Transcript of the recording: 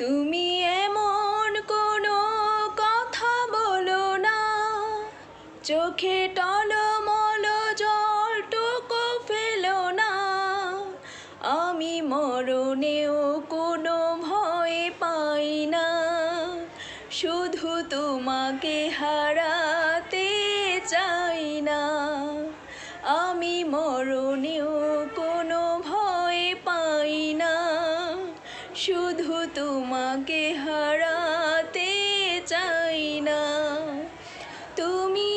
তুমি এমন কোনো কথা বলো না, চোখে টলমল জলটুকু ফেলো না। আমি মরণেও কোনো ভয় পাই না, শুধু তোমাকে হারাতে চাই না। আমি মরণেও কোনো ভয় পাই না, শুধু তোমাকে হারাতে চাই না। তুমি